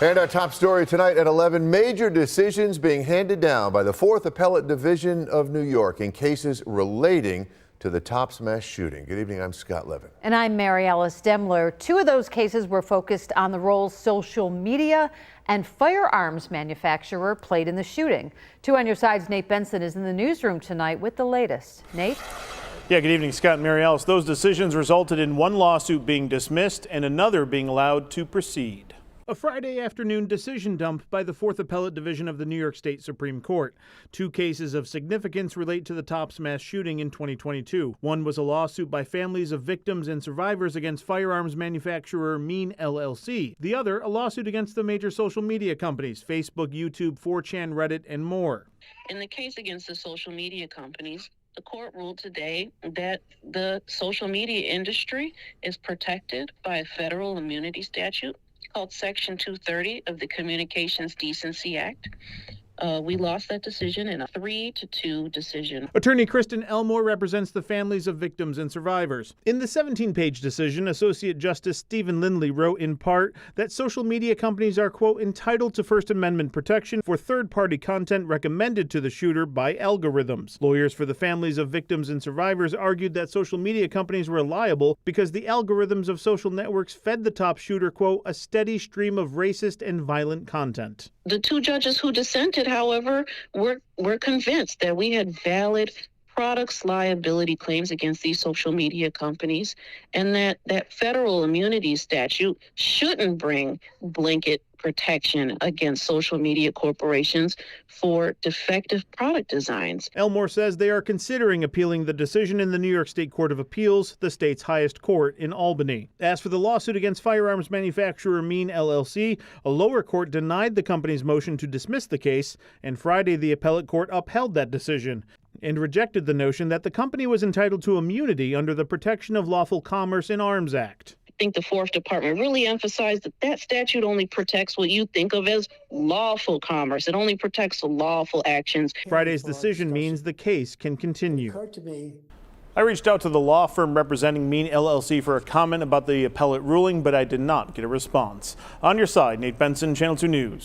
And our top story tonight at 11, major decisions being handed down by the 4th Appellate Division of New York in cases relating to the Tops mass shooting. Good evening, I'm Scott Levin. And I'm Mary Alice Demler. Two of those cases were focused on the role social media and firearms manufacturer played in the shooting. 2 on your side's Nate Benson is in the newsroom tonight with the latest. Nate? Yeah, good evening, Scott and Mary Alice. Those decisions resulted in one lawsuit being dismissed and another being allowed to proceed. A Friday afternoon decision dump by the 4th Appellate Division of the New York State Supreme Court. 2 cases of significance relate to the Tops mass shooting in 2022. One was a lawsuit by families of victims and survivors against firearms manufacturer MEAN LLC. The other, a lawsuit against the major social media companies, Facebook, YouTube, 4chan, Reddit, and more. In the case against the social media companies, the court ruled today that the social media industry is protected by a federal immunity statute called Section 230 of the Communications Decency Act. We lost that decision in a 3-2 decision. Attorney Kristen Elmore represents the families of victims and survivors. In the 17-page decision, Associate Justice Stephen Lindley wrote in part that social media companies are, quote, entitled to First Amendment protection for third-party content recommended to the shooter by algorithms. Lawyers for the families of victims and survivors argued that social media companies were liable because the algorithms of social networks fed the top shooter, quote, a steady stream of racist and violent content. The 2 judges who dissented, however, were convinced that we had valid products liability claims against these social media companies, and that federal immunity statute shouldn't bring blanket protection against social media corporations for defective product designs. Elmore says they are considering appealing the decision in the New York State Court of Appeals, the state's highest court in Albany. As for the lawsuit against firearms manufacturer MEAN LLC, a lower court denied the company's motion to dismiss the case, and Friday the appellate court upheld that decision and rejected the notion that the company was entitled to immunity under the Protection of Lawful Commerce in Arms Act. I think the 4th Department really emphasized that statute only protects what you think of as lawful commerce. It only protects lawful actions. Friday's decision means the case can continue. I reached out to the law firm representing MEAN LLC for a comment about the appellate ruling, but I did not get a response. On your side, Nate Benson, Channel 2 News.